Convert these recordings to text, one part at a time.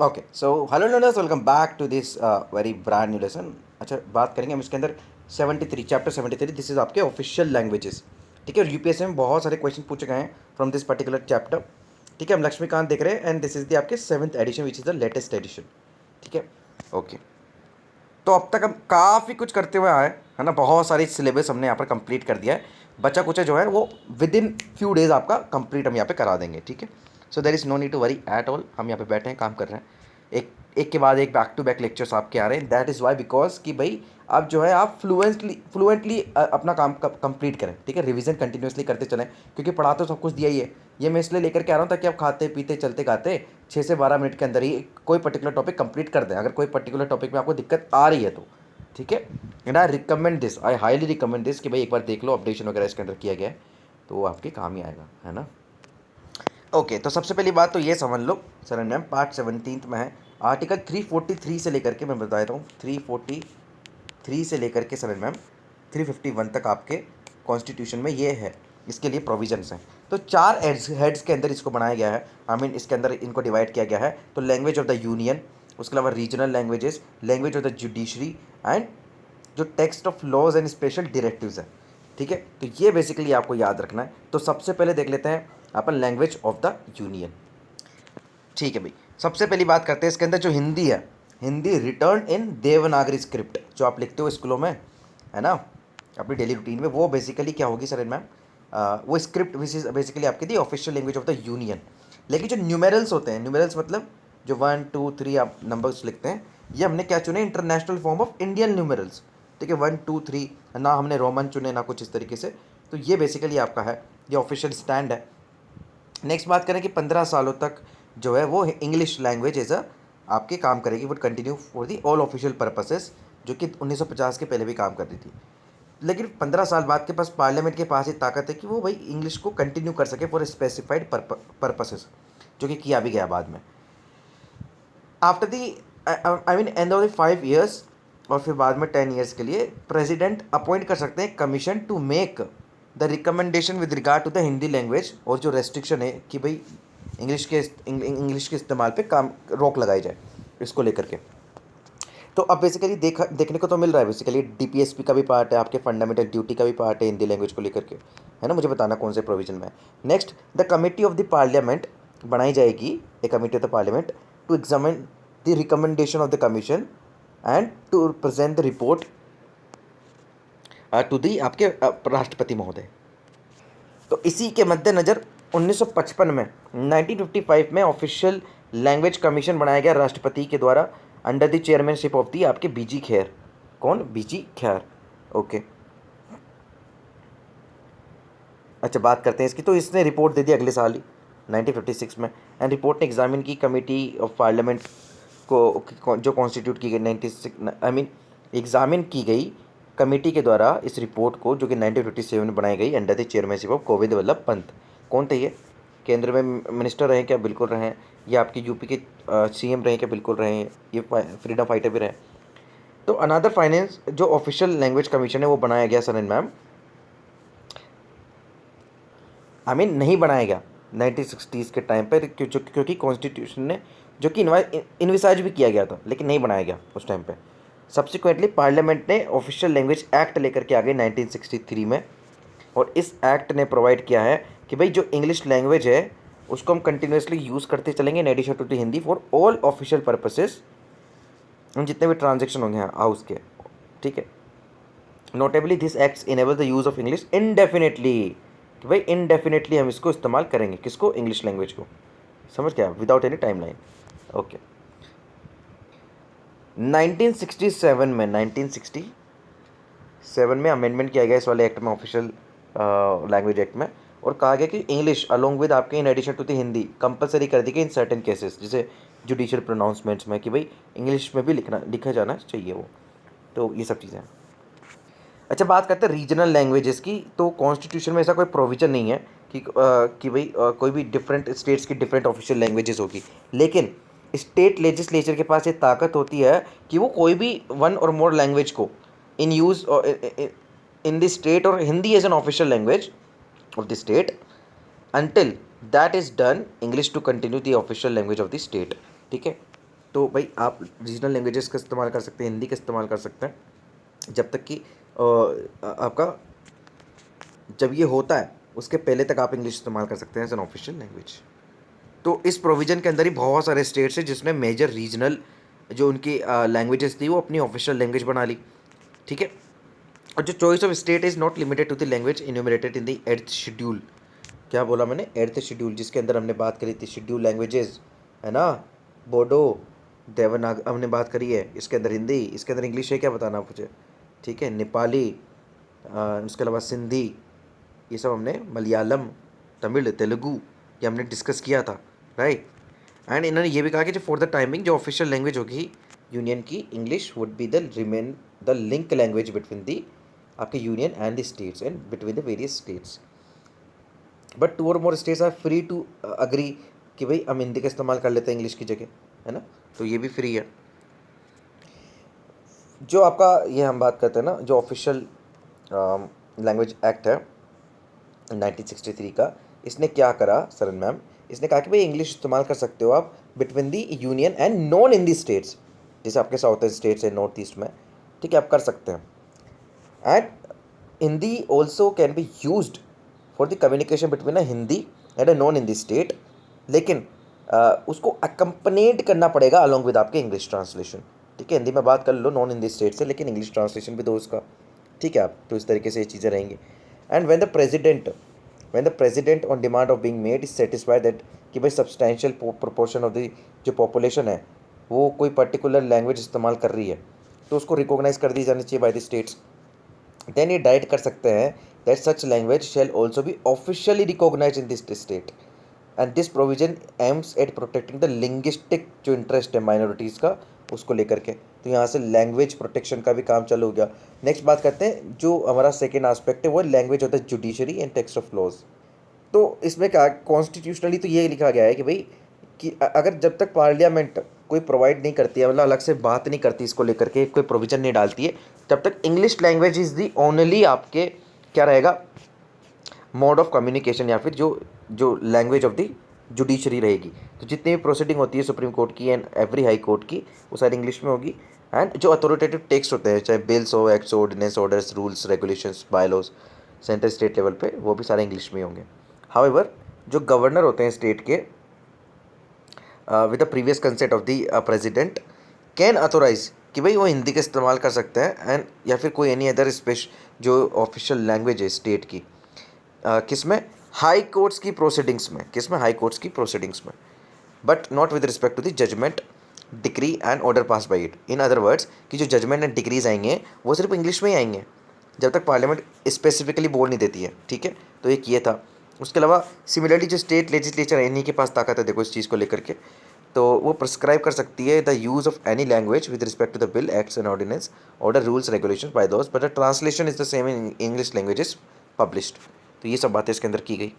Okay so hello learners, welcome back to this very brand new lesson. अच्छा, बात करेंगे हम इसके अंदर 73 चैप्टर 73। दिस इज आपके ऑफिशियल लैंग्वेजेस। ठीक है, और यूपीएससी में बहुत सारे क्वेश्चन पूछे गए हैं फ्रॉम दिस पर्टिकुलर चैप्टर। ठीक है, हम लक्ष्मीकांत देख रहे हैं एंड दिस इज द आपके 7th edition which is the latest edition. ठीक है, ओके। तो अब तक हम काफ़ी कुछ करते हुए आए है ना, बहुत सारी सिलेबस हमने यहाँ पर कंप्लीट कर दिया है। बचा कुछ जो है वो विद इन फ्यू डेज़ आपका कंप्लीट हम यहाँ पे करा देंगे। ठीक है, so there is no need to worry at all. हम यहाँ पे बैठे हैं, काम कर रहे हैं, एक एक के बाद एक बैक टू बैक लेक्चर्स आपके आ रहे हैं। दैट इज़ वाई बिकॉज कि भाई अब जो है आप फ्लुएंटली अपना काम कंप्लीट करें। ठीक है, रिवीजन कंटिन्यूसली करते चलें, क्योंकि पढ़ा तो सब कुछ दिया ही है। ये मैं इसलिए लेकर के आ रहा हूँ ताकि आप खाते पीते चलते गाते 6 से 12 मिनट के अंदर ही कोई पर्टिकुलर टॉपिक कंप्लीट कर दें, अगर कोई पर्टिकुलर टॉपिक में आपको दिक्कत आ रही है तो। ठीक है, and I recommend this, I highly recommend this कि भाई एक बार देख लो, अपडेशन वगैरह इसके अंदर किया गया है तो वो आपके काम ही आएगा, है ना। ओके, तो सबसे पहली बात तो ये समझ लो सर मैम, पार्ट 17 में है आर्टिकल 343 से लेकर के, मैं बता देता हूँ 343 से लेकर के सर मैम 351 तक आपके कॉन्स्टिट्यूशन में ये है, इसके लिए प्रोविजंस हैं। तो 4 हेड्स के अंदर इसको बनाया गया है। आई मीन इसके अंदर इनको डिवाइड किया गया है। तो लैंग्वेज ऑफ द यूनियन, उसके अलावा regional languages, language of the judiciary and जो text of laws and special directives है। ठीक है, तो ये बेसिकली आपको याद रखना है। तो सबसे पहले देख लेते हैं अपन लैंग्वेज ऑफ द यूनियन। ठीक है भाई, सबसे पहली बात करते हैं इसके अंदर जो हिंदी है, हिंदी रिटर्न इन देवनागरी स्क्रिप्ट जो आप लिखते हो स्कूलों में, है ना, अपनी डेली रूटीन में, वो बेसिकली क्या होगी सर मैम, वो स्क्रिप्ट विच इज बेसिकली आपकी the official language of the union. लेकिन जो न्यूमेरल्स होते हैं, न्यूमेरल्स मतलब जो 1 2 3 आप नंबर्स लिखते हैं, ये हमने क्या चुने, international form of Indian numerals. ठीक है, 1 2 3, ना हमने रोमन चुने ना कुछ इस तरीके से। तो ये बेसिकली आपका है, ये ऑफिशियल स्टैंड है। नेक्स्ट बात करें कि 15 सालों तक जो है वो इंग्लिश लैंग्वेज एज अ आपके काम करेगी, would continue for the all official purposes, जो कि 1950 के पहले भी काम करती थी। लेकिन 15 साल बाद के पास पार्लियामेंट के पास ये ताकत है कि वो भाई इंग्लिश को कंटिन्यू कर सके फॉर स्पेसिफाइड पर्पसेस, जो कि किया भी गया बाद में। After the I mean end of the 5 years, और फिर बाद में 10 ईयर्स के लिए प्रेसिडेंट अपॉइंट कर सकते हैं commission to make the recommendation with regard to the Hindi language, और जो रेस्ट्रिक्शन है कि भाई इंग्लिश के इस्तेमाल पे काम रोक लगाई जाए इसको लेकर के। तो अब बेसिकली देखने को तो मिल रहा है, बेसिकली डीपीएसपी का भी पार्ट है, आपके फंडामेंटल ड्यूटी का भी पार्ट है हिंदी लैंग्वेज को लेकर के, है ना। मुझे बताना कौन से प्रोविजन में है। Next, the committee of the parliament बनाई जाएगी, a committee of the parliament to examine the recommendation of the commission and to present the report to the आपके राष्ट्रपति महोदय। तो इसी के मद्देनज़र 1955 में 1955 में ऑफिशियल लैंग्वेज कमीशन बनाया गया राष्ट्रपति के द्वारा, under the chairmanship of the आपके बीजी खैर। कौन? बीजी खैर। ओके, अच्छा बात करते हैं इसकी। तो इसने रिपोर्ट दे दी अगले साल ही 1956 में, एंड रिपोर्ट ने एग्जामिन की कमेटी ऑफ पार्लियामेंट को जो कॉन्स्टिट्यूट की गई 96 आई मीन एग्जामिन की गई कमेटी के द्वारा इस रिपोर्ट को, जो कि 1957 में बनाई गई under the chairmanship of Govind Vallabh Pant. कौन थे ये? केंद्र में मिनिस्टर रहे क्या? बिल्कुल रहे हैं। ये आपके यूपी के सीएम रहे क्या? बिल्कुल रहे हैं। ये फ्रीडम फाइटर भी रहे। तो अनदर फाइनेंस जो ऑफिशियल लैंग्वेज कमीशन है वो बनाया गया सर मैम, आई मीन नहीं बनाया गया 1960s के टाइम पर, क्योंकि कॉन्स्टिट्यूशन ने जो कि इन्विसाइज भी किया गया था लेकिन नहीं बनाया गया उस टाइम पे। सब्सिक्वेंटली पार्लियामेंट ने ऑफिशियल लैंग्वेज एक्ट लेकर के आ गई 1963 में, और इस एक्ट ने प्रोवाइड किया है कि भाई जो इंग्लिश लैंग्वेज है उसको हम कंटिन्यूसली यूज़ करते चलेंगे in addition to the Hindi for all official purposes, जितने भी ट्रांजेक्शन होंगे हाउस के। ठीक है, notably this acts enable the use of English indefinitely, कि भाई इनडेफिनेटली हम इसको इस्तेमाल करेंगे, किसको? इंग्लिश लैंग्वेज को। समझ गया? Without any timeline. ओके, 1967 में अमेंडमेंट किया गया इस वाले एक्ट में, ऑफिशियल लैंग्वेज एक्ट में, और कहा गया कि इंग्लिश अलोंग विद आपके in addition to the Hindi compulsory कर दी गई इन सर्टेन केसेस, जैसे जुडिशियल प्रोनाउंसमेंट्स में, कि भाई इंग्लिश में भी लिखा जाना चाहिए वो। तो ये सब चीज़ें हैं। अच्छा, बात करते हैं रीजनल लैंग्वेजेस की। तो कॉन्स्टिट्यूशन में ऐसा कोई प्रोविजन नहीं है कि भाई कोई भी डिफरेंट स्टेट्स की डिफरेंट ऑफिशियल लैंग्वेजेस होगी, लेकिन स्टेट लेजिस्लेचर के पास ये ताकत होती है कि वो कोई भी वन और मोर लैंग्वेज को in use in the state, और Hindi as an official language of the state until that is done, English to continue the official language of the state। ठीक है, तो भाई आप रीजनल लैंग्वेजेस का इस्तेमाल कर सकते हैं, हिंदी का इस्तेमाल कर सकते हैं, जब तक कि आपका जब ये होता है उसके पहले तक आप इंग्लिश इस्तेमाल कर सकते हैं एज एन ऑफिशियल लैंग्वेज। तो इस प्रोविज़न के अंदर ही बहुत सारे स्टेट्स हैं जिसने मेजर रीजनल जो उनकी लैंग्वेजेस थी वो अपनी ऑफिशियल लैंग्वेज बना ली, ठीक है। और जो choice of state is not limited to the language enumerated in the eighth schedule. क्या बोला मैंने? एर्थ शेड्यूल, जिसके अंदर हमने बात करी थी शेड्यूल लैंग्वेजेस, है ना, बोडो, देवनाग हमने बात करी है, इसके अंदर हिंदी, इसके अंदर इंग्लिश है, क्या बताना मुझे, ठीक है, नेपाली, उसके अलावा सिंधी, ये सब हमने, मलयालम, तमिल, तेलुगु, ये हमने डिस्कस किया था, राइट। एंड इन्होंने ये भी कहा कि जो फॉर द टाइमिंग जो ऑफिशियल लैंग्वेज होगी यूनियन की, English would be the remain the link language between the आपके union and the states and between the various states. But two or more states are free to agree कि भाई हम हिंदी का इस्तेमाल कर लेते हैं इंग्लिश की जगह, है ना, तो ये भी फ्री है। जो आपका ये हम बात करते हैं ना, जो ऑफिशियल लैंग्वेज एक्ट है 1963 का, इसने क्या करा सरन मैम, इसने कहा कि भाई इंग्लिश इस्तेमाल कर सकते हो आप between the union and non in the states, जैसे आपके साउथ ईस्ट स्टेट्स है, नॉर्थ ईस्ट में, ठीक है, आप कर सकते हैं। And Hindi also can be used for the communication between a Hindi and a non Hindi state, लेकिन उसको अकम्पनेड करना पड़ेगा अलॉन्ग विद आपके इंग्लिश ट्रांसलेशन, ठीक है। हिंदी में बात कर लो नॉन हिंदी स्टेट से, लेकिन इंग्लिश ट्रांसलेशन भी दो उसका, ठीक है आप, तो इस तरीके से ये चीज़ें रहेंगी। And when the president on demand of being made is satisfied that कि भाई सब्सटैंशियल प्रोपोर्शन ऑफ द जो पॉपुलेशन है वो कोई पर्टिकुलर लैंग्वेज इस्तेमाल कर रही है, तो उसको रिकॉग्नाइज कर दी जानी चाहिए बाय द स्टेट्स, देन ये डायरेक्ट कर सकते हैं that such language shall also be officially recognise in this state and this provision aims at protecting the linguistic जो इंटरेस्ट है माइनॉरिटीज़ का उसको लेकर के। तो यहाँ से लैंग्वेज प्रोटेक्शन का भी काम चालू हो गया। नेक्स्ट बात करते हैं, जो हमारा सेकेंड आस्पेक्ट है वो लैंग्वेज होता है judiciary and text of laws. तो इसमें क्या कॉन्स्टिट्यूशनली तो ये लिखा गया है कि भाई कि अगर जब तक पार्लियामेंट कोई प्रोवाइड नहीं करती है, मतलब अलग से बात नहीं करती इसको लेकर के, कोई प्रोविजन नहीं डालती है, तब तक English language is the only आपके क्या रहेगा मोड ऑफ कम्युनिकेशन, या फिर जो जो लैंग्वेज ऑफ द जुडिशरी रहेगी। तो जितनी भी प्रोसीडिंग होती है सुप्रीम कोर्ट की एंड एवरी हाई कोर्ट की, वो सारी इंग्लिश में होगी। एंड जो अथॉरिटेटिव टेक्स्ट होते हैं, चाहे बिल्स हो, acts, ordinance, orders, rules, regulations, bylaws, central state level पे, वो भी सारे इंग्लिश में ही होंगे। हाउएवर जो गवर्नर होते हैं स्टेट के with the previous consent of the president can authorise कि भाई वो हिंदी का इस्तेमाल कर सकते हैं एंड या फिर कोई एनी अदर स्पेशल जो ऑफिशियल लैंग्वेज है स्टेट की, किसमें, हाई कोर्ट्स की प्रोसीडिंग्स में, किसमें, हाई कोर्ट्स की प्रोसीडिंग्स में, but not with respect to the judgement, decree and order pass by it. In other words कि जो जजमेंट एंड डिक्रीज आएंगे वो सिर्फ इंग्लिश में ही आएंगे जब तक पार्लियामेंट स्पेसिफिकली बोल नहीं देती है, ठीक है। तो एक ये था। उसके अलावा सिमिलरली जो स्टेट लेजिस्लेचर है इन्हीं के पास ताकत है, देखो इस चीज़ को लेकर के, तो वो प्रिस्क्राइब कर सकती है the use of any language with respect to the bill, acts and ordinance, order, rules, regulation by those, but the translation is the same in English languages published. तो ये सब बातें इसके अंदर की गई।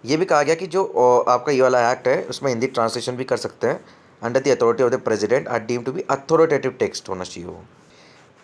ये भी कहा गया कि जो आपका ये वाला एक्ट है उसमें हिंदी ट्रांसलेशन भी कर सकते हैं under the authority of the president are deem to be authoritative text होना चाहिए वो।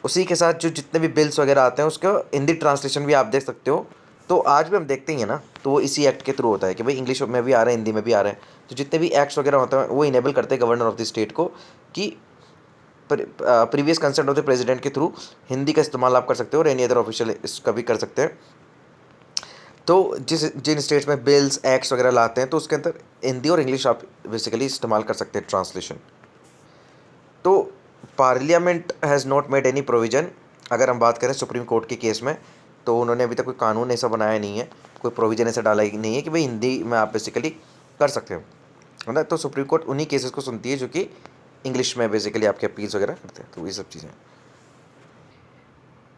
उसी के साथ जो जितने भी बिल्स वगैरह आते हैं उसका हिंदी ट्रांसलेशन भी आप देख सकते हो। तो आज भी हम देखते ही हैं ना, तो वो इसी एक्ट के थ्रू होता है कि भाई इंग्लिश में भी आ रहा है, हिंदी में भी आ रहा है। तो जितने भी एक्ट्स वगैरह होते हैं वो इनेबल करते हैं गवर्नर ऑफ द स्टेट को कि previous consent of the president के थ्रू हिंदी का इस्तेमाल आप कर सकते हो और एनी अदर ऑफिशियल इसका भी कर सकते हैं। तो जिन स्टेट्स में बिल्स, एक्ट्स वगैरह लाते हैं तो उसके अंदर हिंदी और इंग्लिश आप बेसिकली इस्तेमाल कर सकते हैं ट्रांसलेशन। तो parliament has not made any provision, अगर हम बात करें सुप्रीम कोर्ट के केस में, तो उन्होंने अभी तक कोई कानून ऐसा बनाया नहीं है, कोई प्रोविज़न ऐसा डाला ही नहीं है कि भाई हिंदी में आप बेसिकली कर सकते हो, है ना। तो सुप्रीम कोर्ट उन्हीं केसेस को सुनती है जो कि इंग्लिश में बेसिकली आपके अपील्स वगैरह करते हैं, तो ये सब चीज़ें।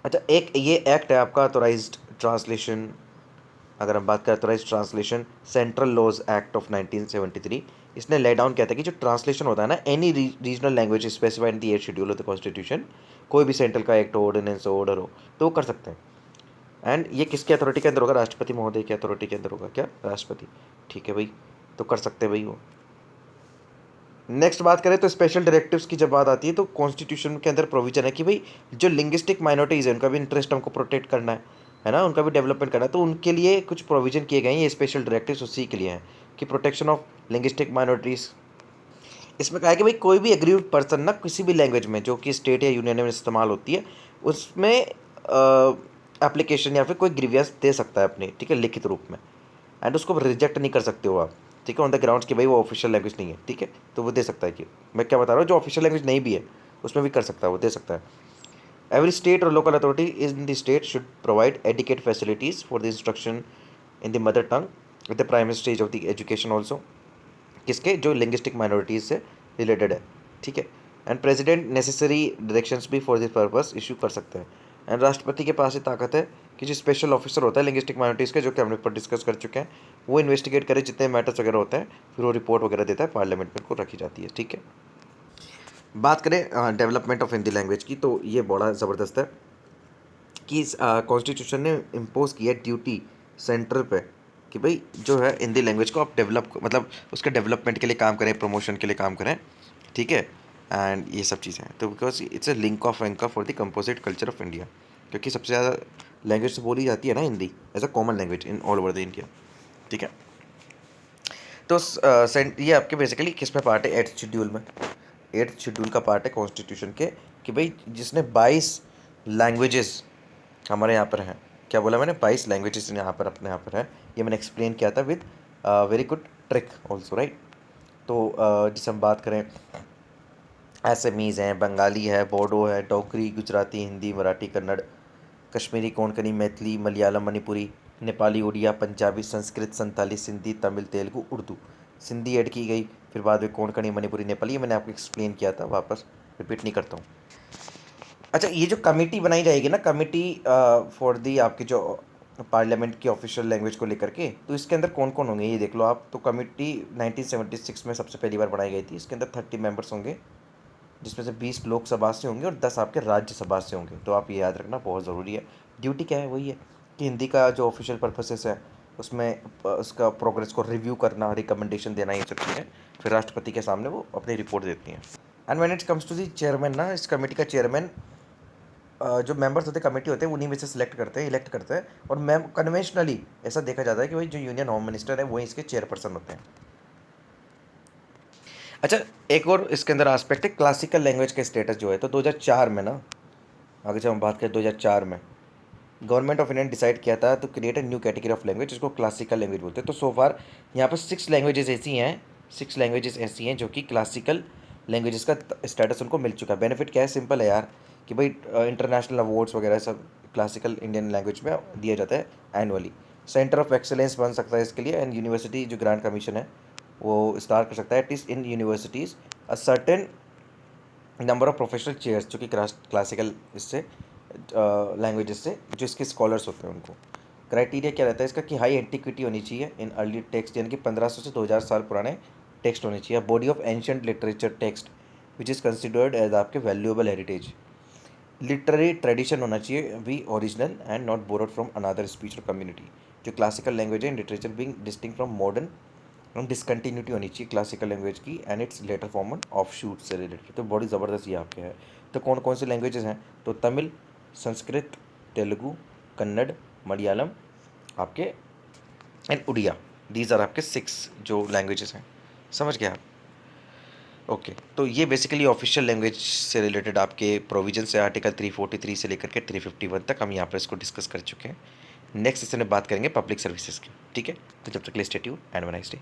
अच्छा, एक ये एक्ट है आपका ऑथोराइज्ड ट्रांसलेशन, अगर हम बात करें authorised translation, central laws act of 1973, इसने ले डाउन किया था कि जो ट्रांसलेशन होता है ना any regional language specified in the 8th schedule of the constitution, कोई भी सेंट्रल का एक्ट हो, ऑर्डिनेंस हो, ऑर्डर हो, तो वो कर सकते हैं। एंड ये किसकी अथॉरिटी के अंदर होगा? राष्ट्रपति महोदय की अथॉरिटी के अंदर होगा। क्या? राष्ट्रपति, ठीक है भाई, तो कर सकते हैं भाई वो। नेक्स्ट बात करें तो स्पेशल डायरेक्टिव्स की जब बात आती है तो कॉन्स्टिट्यूशन के अंदर प्रोविजन है कि भाई जो लिंग्विस्टिक माइनॉरिटीज़ है उनका भी इंटरेस्ट हमको प्रोटेक्ट करना है ना, उनका भी डेवलपमेंट करना है, तो उनके लिए कुछ प्रोविजन किए गए हैं। ये स्पेशल डायरेक्टिव्स उसी के लिए हैं कि प्रोटेक्शन ऑफ लिंग्विस्टिक माइनॉरिटीज़ इसमें कहा है कि भाई कोई भी एग्रीव्ड पर्सन ना किसी भी लैंग्वेज में जो कि स्टेट या यूनियन में इस्तेमाल होती है उसमें एप्लीकेशन या फिर कोई ग्रीवियंस दे सकता है अपनी, ठीक है, लिखित रूप में। एंड उसको रिजेक्ट नहीं कर सकते हो आप, ठीक है, ऑन द ग्राउंड्स कि भाई वो ऑफिशियल लैंग्वेज नहीं है, ठीक है, तो वो दे सकता है। कि मैं क्या बता रहा हूँ, जो ऑफिशियल लैंग्वेज नहीं भी है उसमें भी कर सकता है, वो दे सकता है। एवरी स्टेट और local authority in the state should provide adequate facilities for the instruction in the mother tongue with the primary stage of the education also, किसके, जो लिंग्विस्टिक माइनॉरिटीज़ से रिलेटेड है, ठीक है। एंड प्रेसिडेंट नेसेसरी डायरेक्शंस भी for this purpose issue कर सकते हैं। एंड राष्ट्रपति के पास ये ताकत है कि जो स्पेशल ऑफिसर होता है लिंग्विस्टिक माइनॉरिटीज़ के, जो कि हमने पर डिस्कस कर चुके हैं, वो इन्वेस्टिगेट करे जितने मैटर्स वगैरह होते हैं, फिर वो रिपोर्ट वगैरह देता है, पार्लियामेंट में उनको रखी जाती है, ठीक है। बात करें डेवलपमेंट ऑफ हिंदी लैंग्वेज की, तो ये बड़ा ज़बरदस्त है कि कॉन्स्टिट्यूशन ने इम्पोज किया ड्यूटी सेंटर पे कि भाई जो है हिंदी लैंग्वेज को आप डेवलप, मतलब उसके डेवलपमेंट के लिए काम करें, प्रमोशन के लिए काम करें, ठीक है। एंड ये सब चीज़ें हैं तो because it's a link of anchor for the composite culture of India, क्योंकि सबसे ज़्यादा लैंग्वेज तो बोली जाती है ना Hindi as a common language in all over the India, ठीक है। तो ये आपके बेसिकली किस में पार्ट है, एट्थ शेड्यूल में, एट्थ शेड्यूल का पार्ट है कॉन्स्टिट्यूशन के कि भाई जिसने 22 लैंग्वेजेस हमारे यहाँ पर हैं। क्या बोला मैंने, 22 लैंग्वेजेस यहाँ पर अपने यहाँ पर है, ये मैंने एक्सप्लेन किया था with very good trick also, right. तो जिसे हम बात करें, एसएमीज़ हैं, बंगाली है, बोडो है, डोगरी, गुजराती, हिंदी, मराठी, कन्नड़, कश्मीरी, कोंकणी, मैथिली, मलयालम, मणिपुरी, नेपाली, उड़िया, पंजाबी, संस्कृत, संताली, सिंधी, तमिल, तेलुगु, उर्दू। सिंधी ऐड की गई, फिर बाद में कोंकणी, मणिपुरी, नेपाली, ये मैंने आपको एक्सप्लेन किया था, वापस रिपीट नहीं करता हूँ। अच्छा, ये जो कमेटी बनाई जाएगी ना, कमेटी फॉर दी आपकी जो पार्लियामेंट की ऑफिशियल लैंग्वेज को लेकर के, तो इसके अंदर कौन कौन होंगे ये देख लो आप। तो कमेटी 1976 में सबसे पहली बार बनाई गई थी। इसके अंदर 30 मेंबर्स होंगे, जिसमें से 20 लोकसभा से होंगे और 10 आपके राज्यसभा से होंगे। तो आप ये याद रखना, बहुत ज़रूरी है। ड्यूटी क्या है, वही है कि हिंदी का जो ऑफिशियल पर्पसेस है उसमें उसका प्रोग्रेस को रिव्यू करना, रिकमेंडेशन देना, ये सब चीज़ें फिर राष्ट्रपति के सामने वो अपनी रिपोर्ट देती हैं। And when it comes to the chairman ना, इस कमेटी का चेयरमैन जो मेंबर्स होते हैं कमेटी होते हैं उन्हीं में से सिलेक्ट करते हैं, इलेक्ट करते हैं। और मैम कन्वेंशनली ऐसा देखा जाता है कि भाई जो यूनियन होम मिनिस्टर है वही इसके चेयरपर्सन होते हैं। अच्छा, एक और इसके अंदर आस्पेक्ट है क्लासिकल लैंग्वेज का स्टेटस जो है। तो 2004 में ना, आगे जब हम बात करें 2004 में गवर्नमेंट ऑफ इंडिया ने डिसाइड किया था तो create a new category of language, जिसको क्लासिकल लैंग्वेज बोलते हैं। तो सो फार यहाँ पर 6 लैंग्वेजेस ऐसी हैं, 6 लैंग्वेजेस ऐसी हैं जो कि क्लासिकल लैंग्वेजेस का स्टेटस उनको मिल चुका है। बेनिफिट क्या है, सिंपल है यार कि भाई इंटरनेशनल अवार्ड्स वगैरह सब क्लासिकल इंडियन लैंग्वेज में दिया जाता है एनुअली। सेंटर ऑफ एक्सेलेंस बन सकता है इसके लिए। एंड यूनिवर्सिटी जो ग्रांट कमीशन है वो स्टार्ट कर सकता है, at least in universities a certain number of professional chairs, जो कि क्लासिकल इससे लैंग्वेजेस से जो इसके स्कॉलर्स होते हैं उनको। क्राइटेरिया क्या रहता है इसका कि हाई एंटिक्विटी होनी चाहिए इन अर्ली टेक्स्ट, यानी कि 1500 से 2000 साल पुराने टेक्स्ट होने चाहिए। Body of ancient literature text which is considered as आपके वैल्यूएबल हेरिटेज। लिटरेरी ट्रेडिशन होना चाहिए भी original and not borrowed from another speech और कम्युनिटी। जो क्लासिकल लैंग्वेज है literature being distinct from modern, discontinuity होनी चाहिए क्लासिकल लैंग्वेज की and its later form offshoot से रिलेटेड। तो बड़ी ज़बरदस्त ये आपके है। तो कौन कौन से लैंग्वेजेस हैं, तो तमिल, संस्कृत, तेलुगु, कन्नड़, मलयालम आपके एंड उड़िया। दीज आर आपके 6 जो लैंग्वेजेस हैं, समझ गए आप। ओके, तो ये बेसिकली ऑफिशियल लैंग्वेज से रिलेटेड आपके प्रोविजन है, आर्टिकल 343 से लेकर के 351 तक हम यहाँ पर इसको डिस्कस कर चुके हैं। नेक्स्ट सेशन में बात करेंगे पब्लिक सर्विसेज की, ठीक है। तो जब तक के लिए stay tuned and have a nice day.